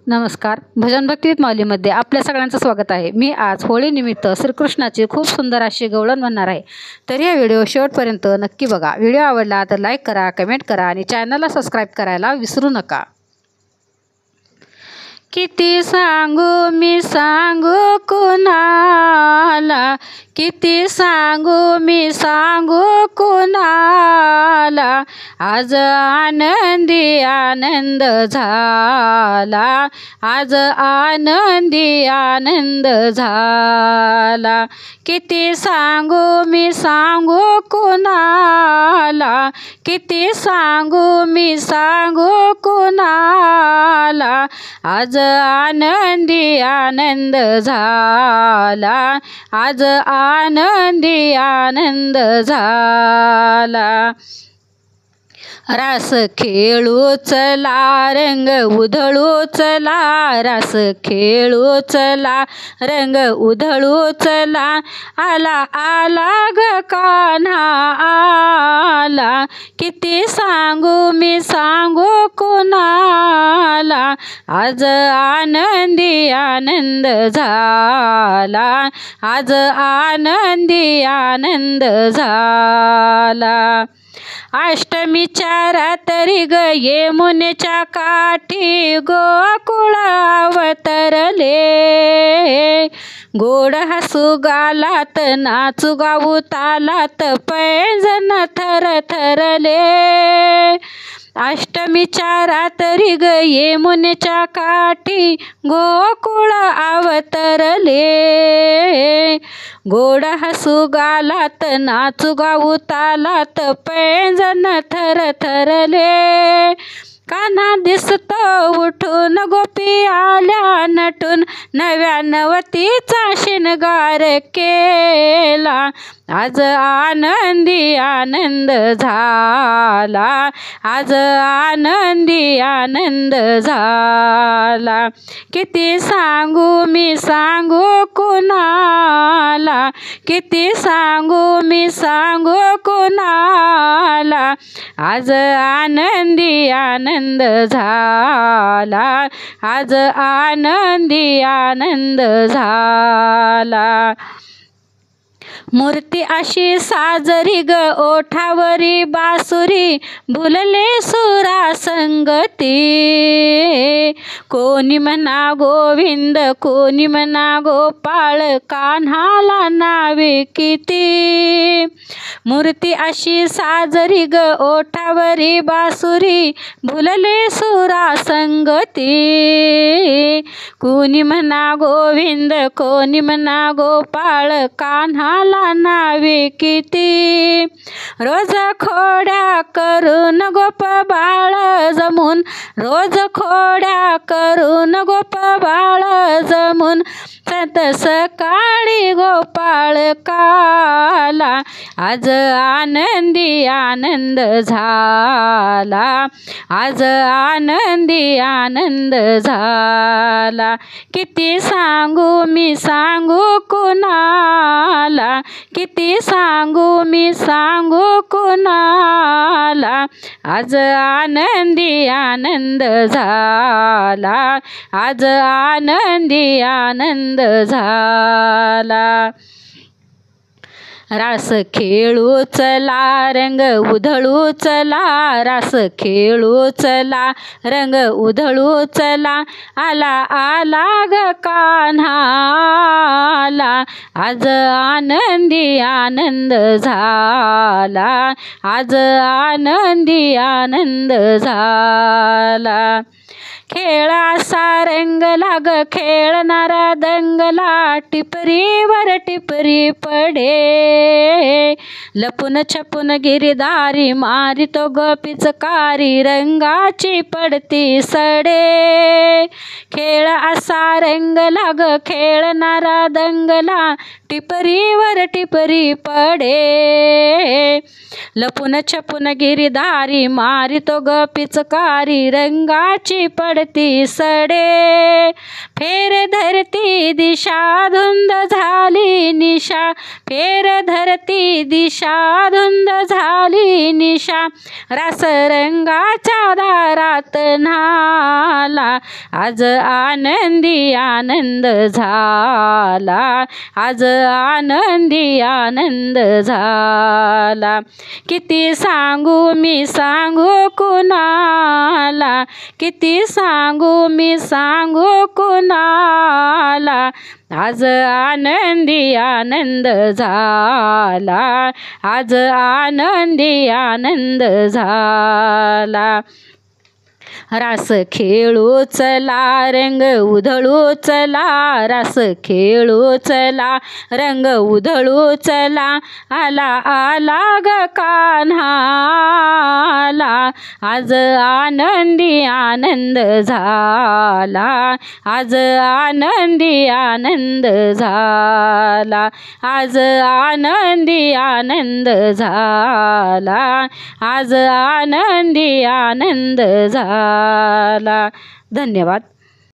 नमस्कार. भजन भक्तिगीत माऊलीमध्ये आपल्या सगळ्यांचं स्वागत आहे. मी आज होळीनिमित्त श्रीकृष्णाची खूप सुंदर अशी गवळण म्हणणार आहे. तर या व्हिडिओ शेवटपर्यंत नक्की बघा. व्हिडिओ आवडला तर लाईक करा, कमेंट करा आणि चॅनलला सबस्क्राईब करायला विसरू नका. किती सांगू मी सांगू कुणाला, किती सांगू मी सांगू कुणाला, आज आनंदी आनंद झाला, आज आनंदी आनंद झाला. किती सांगू मी सांगू कुणाला, किती सांगू मी सांगू कुणाला, आज आनंदी आनंद झाला, आज आनंदी आनंद झाला. रास खेळू चला रंग उधळू चला, रास खेळू चला रंग उधळू चला, आला आला ग कान्हा आला, किती सांगू मी सांगू कुणाला, आज आनंदी आनंद झाला, आज आनंदी आनंद झाला. अष्टमीच्या रात्री ग यमुनेच्या काठी गोकुळ अवतरले, गोड हसू गालात नाचू गाऊ तालात पैंजण थरथरले. अष्टमीच्या रात्री ग यमुनेच्या काठी गोकुळ अवतरले, गोड हसू गालात नाचू गाऊ तालात पैंजण थरथरले. कान्हा दिसतो उठून गोपी आल्या नटून, नव्या नवतीचा शिणगार केला, आज आनंदी आनंद झाला, आज आनंदी आनंद झाला. किती सांगू मी सांगू कुणाला, किती सांगू मी सांगू कुणाला, आज आनंदी आनंद झाला, आज आनंदी आनंद झाला. मूर्ती अशी साजरी ग ओठावरी बासुरी, भुलले सुरा संगती, कोणी म्हणा गोविंद कोणी म्हणा गोपाळ, कान्हाला नावे किती. मूर्ती अशी साजरी ग ओठावरी बासुरी, भुलले सुरा संगती, कोणी म्हणा गोविंद कोणी म्हणा गोपाळ, कान्हाला नावे किती. रोज खोड्या करून गोप बाळ जमून, रोज खोड्या करून गोप बाळ जमून, सत सकाळी गोपाळ काला, आज आनंदी आनंद झाला, आज आनंदी आनंद झाला. किती सांगू मी सांगू कुणाला, किती सांगू मी सांगू कुणाला, आज आनंदी आनंद झाला, आज आनंदी आनंद झाला. रास खेळू चला रंग उधळू चला, रास खेळू चला रंग उधळू चला, आला आला ग कान्हा आला, आज आनंदी आनंद झाला, आज आनंदी आनंद झाला. खेळा सारंगला ग खेळणारा दंगला, टिपरीवर टिपरी पडे, लपून छपून गिरधारी मारितो ग पिचकारी, रंगाची पडती सडे. खेळ असा रंगला ग खेळणारा दंगला, टिपरीवर टिपरी पडे, लपून छपून गिरधारी मारितो ग पिचकारी, रंगाची पडती सडे. फेर धरती दिशा धुंद झाली निशा, फेर धरती दिशा धुंद झाली निशा, रास रंगाच्या दारात न्हाला, आज आनंदी आनंद झाला, आज आनंदी आनंद झाला. किती सांगू मी सांगू कुणाला, किती सांगू मी सांगू कुणाला, आज आनंदी आनंद झाला, आज आनंदी आनंद झाला. रास खेळू चला रंग उधळू चला, रास खेळू चला रंग उधळू चला, आला आला ग कान्हा आला, आज आनंदी आनंद झाला, आज आनंदी आनंद झाला, आज आनंदी आनंद झाला, आज आनंदी आनंद झाला. धन्यवाद.